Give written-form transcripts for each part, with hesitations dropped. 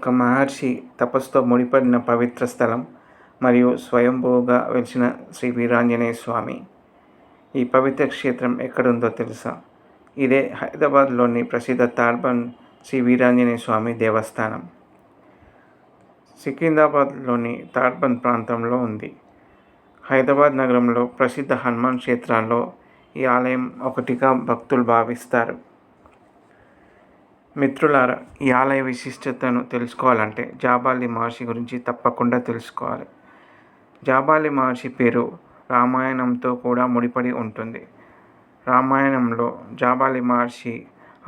ఒక మహర్షి తపస్సుతో ముడిపడిన పవిత్ర స్థలం మరియు స్వయంభూగా వెలిసిన శ్రీ వీరాంజనేయ స్వామి. ఈ పవిత్ర క్షేత్రం ఎక్కడుందో తెలుసా? ఇదే హైదరాబాద్లోని ప్రసిద్ధ తాడ్బంద్ శ్రీ వీరాంజనేయ స్వామి దేవస్థానం. సికింద్రాబాద్లోని తాడ్బంద్ ప్రాంతంలో ఉంది. హైదరాబాద్ నగరంలో ప్రసిద్ధ హనుమాన్ క్షేత్రాల్లో ఈ ఆలయం ఒకటిగా భక్తులు భావిస్తారు. మిత్రులారా, ఈ ఆలయ విశిష్టతను తెలుసుకోవాలంటే జాబాలి మహర్షి గురించి తప్పకుండా తెలుసుకోవాలి. జాబాలి మహర్షి పేరు రామాయణంతో కూడా ముడిపడి ఉంటుంది. రామాయణంలో జాబాలి మహర్షి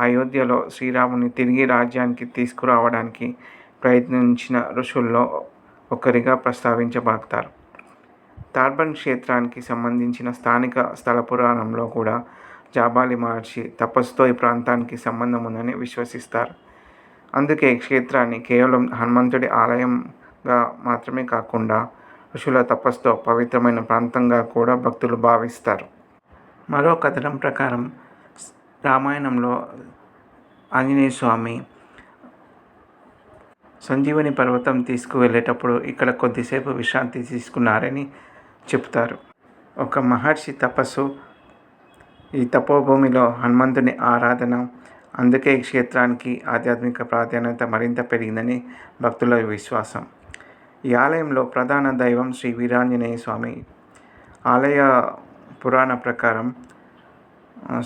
అయోధ్యలో శ్రీరాముని తిరిగి రాజ్యానికి తీసుకురావడానికి ప్రయత్నించిన ఋషుల్లో ఒకరిగా ప్రస్తావించబడతారు. తాడ్బంద్ క్షేత్రానికి సంబంధించిన స్థానిక స్థల పురాణంలో కూడా జాబాలి మహర్షి తపస్సుతో ఈ ప్రాంతానికి సంబంధం ఉందని విశ్వసిస్తారు. అందుకే ఈ క్షేత్రాన్ని కేవలం హనుమంతుడి ఆలయంగా మాత్రమే కాకుండా ఋషుల తపస్సుతో పవిత్రమైన ప్రాంతంగా కూడా భక్తులు భావిస్తారు. మరో కథనం ప్రకారం రామాయణంలో ఆంజనేయ స్వామి సంజీవని పర్వతం తీసుకువెళ్ళేటప్పుడు ఇక్కడ కొద్దిసేపు విశ్రాంతి తీసుకున్నారని చెప్తారు. ఒక మహర్షి తపస్సు, ఈ తపోభూమిలో హనుమంతుని ఆరాధన, అందుకే ఈ క్షేత్రానికి ఆధ్యాత్మిక ప్రాధాన్యత మరింత పెరిగిందని భక్తుల విశ్వాసం. ఈ ఆలయంలో ప్రధాన దైవం శ్రీ వీరాంజనేయ స్వామి. ఆలయ పురాణ ప్రకారం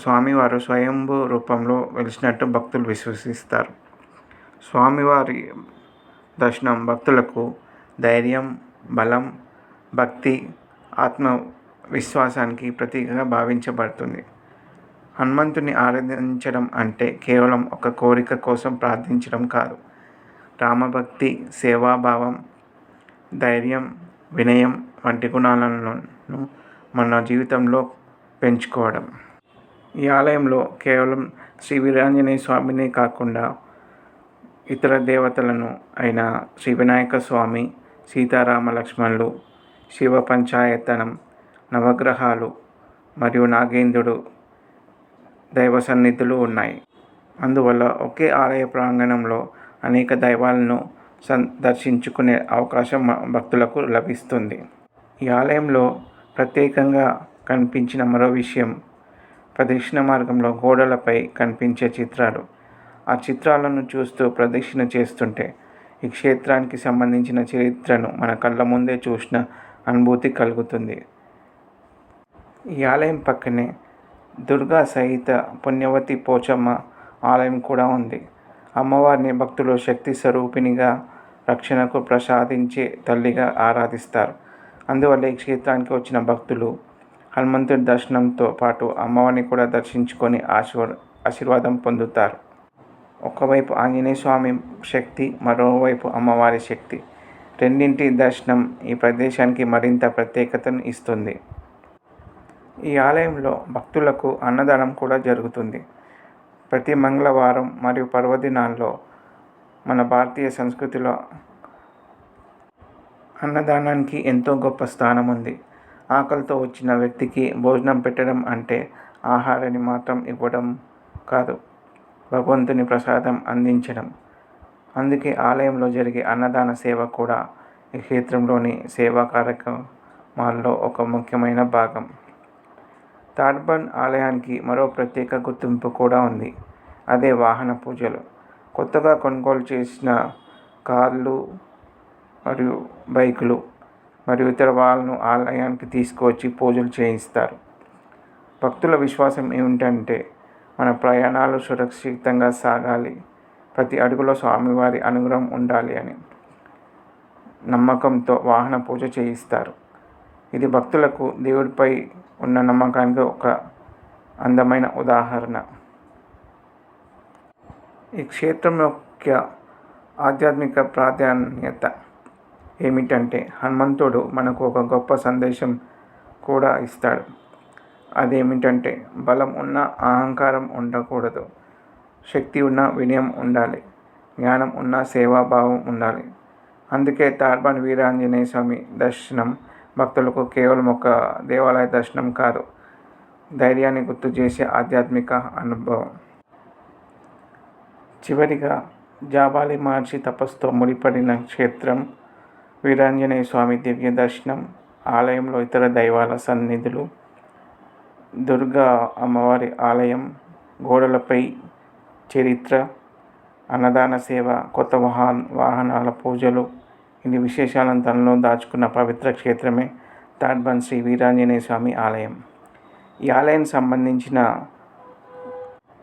స్వామివారు స్వయంభూ రూపంలో వెలిసినట్టు భక్తులు విశ్వసిస్తారు. స్వామివారి దర్శనం భక్తులకు ధైర్యం, బలం, భక్తి, ఆత్మవిశ్వాసానికి ప్రతీకగా భావించబడుతుంది. హనుమంతుని ఆరాధించడం అంటే కేవలం ఒక కోరిక కోసం ప్రార్థించడం కాదు. రామభక్తి, సేవాభావం, ధైర్యం, వినయం వంటి గుణాలను మన జీవితంలో పెంచుకోవడం. ఈ ఆలయంలో కేవలం శ్రీ వీరాంజనేయ స్వామినే కాకుండా ఇతర దేవతలను అయిన శ్రీ వినాయక స్వామి, సీతారామ లక్ష్మణులు, శివ పంచాయతనం, నవగ్రహాలు మరియు నాగేంద్రుడు దైవ సన్నిధులు ఉన్నాయి. అందువల్ల ఒకే ఆలయ ప్రాంగణంలో అనేక దైవాలను దర్శించుకునే అవకాశం భక్తులకు లభిస్తుంది. ఈ ఆలయంలో ప్రత్యేకంగా కనిపించిన మరో విషయం ప్రదక్షిణ మార్గంలో గోడలపై కనిపించే చిత్రాలు. ఆ చిత్రాలను చూస్తూ ప్రదక్షిణ చేస్తుంటే ఈ క్షేత్రానికి సంబంధించిన చరిత్రను మన కళ్ళ ముందే చూసిన అనుభూతి కలుగుతుంది. ఈ ఆలయం పక్కనే దుర్గా సహిత పుణ్యవతి పోచమ్మ ఆలయం కూడా ఉంది. అమ్మవారిని భక్తులు శక్తి స్వరూపిణిగా, రక్షణకు ప్రసాదించే తల్లిగా ఆరాధిస్తారు. అందువల్ల ఈ క్షేత్రానికి వచ్చిన భక్తులు హనుమంతుడి దర్శనంతో పాటు అమ్మవారిని కూడా దర్శించుకొని ఆశీర్వాదం పొందుతారు. ఒకవైపు ఆంజనేయ స్వామి శక్తి, మరోవైపు అమ్మవారి శక్తి, రెండింటి దర్శనం ఈ ప్రదేశానికి మరింత ప్రత్యేకతను ఇస్తుంది. ఈ ఆలయంలో భక్తులకు అన్నదానం కూడా జరుగుతుంది. ప్రతి మంగళవారం మరియు పర్వదినాల్లో మన భారతీయ సంస్కృతిలో అన్నదానానికి ఎంతో గొప్ప స్థానం ఉంది. ఆకలితో వచ్చిన వ్యక్తికి భోజనం పెట్టడం అంటే ఆహారాన్ని మాత్రం ఇవ్వడం కాదు, భగవంతుని ప్రసాదం అందించడం. అందుకే ఆలయంలో జరిగే అన్నదాన సేవ కూడా ఈ క్షేత్రంలోని సేవా కార్యక్రమాల్లో ఒక ముఖ్యమైన భాగం. తాడ్బంద్ ఆలయానికి మరో ప్రత్యేక గుర్తింపు కూడా ఉంది. అదే వాహన పూజలు. కొత్తగా కొనుగోలు చేసిన కార్లు మరియు బైకులు మరియు ఇతర వాహనాలను ఆలయానికి తీసుకువచ్చి పూజలు చేయిస్తారు. భక్తుల విశ్వాసం ఏమిటంటే మన ప్రయాణాలు సురక్షితంగా సాగాలి, ప్రతి అడుగులో స్వామివారి అనుగ్రహం ఉండాలి అని నమ్మకంతో వాహన పూజ చేయిస్తారు. ఇది భక్తులకు దేవుడిపై ఉన్న నమ్మకానికి ఒక అందమైన ఉదాహరణ. ఈ క్షేత్రం యొక్క ఆధ్యాత్మిక ప్రాధాన్యత ఏమిటంటే హనుమంతుడు మనకు ఒక గొప్ప సందేశం కూడా ఇస్తాడు. అదేమిటంటే బలం ఉన్న అహంకారం ఉండకూడదు, శక్తి ఉన్న వినయం ఉండాలి, జ్ఞానం ఉన్న సేవాభావం ఉండాలి. అందుకే తాడ్బంద్ వీరాంజనేయ స్వామి దర్శనం భక్తులకు కేవలం ఒక దేవాలయ దర్శనం కాదు, ధైర్యాన్ని గుర్తు చేసే ఆధ్యాత్మిక అనుభవం. చివరిగా జాబాలి మహర్షి తపస్సుతో ముడిపడిన క్షేత్రం, వీరాంజనేయ స్వామి దివ్య దర్శనం, ఆలయంలో ఇతర దైవాల సన్నిధులు, దుర్గా అమ్మవారి ఆలయం, గోడలపై చరిత్ర, అన్నదాన సేవ, కొత్త వాహనాల పూజలు, ఇన్ని విశేషాలను తనలో దాచుకున్న పవిత్ర క్షేత్రమే తాడ్బంద్ శ్రీ వీరాంజనేయ స్వామి ఆలయం. ఈ ఆలయానికి సంబంధించిన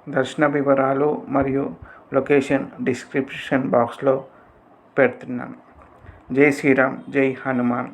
దర్శన వివరాలు మరియు లొకేషన్ డిస్క్రిప్షన్ బాక్స్లో పెడుతున్నాను. జై శ్రీరామ్, జై హనుమాన్.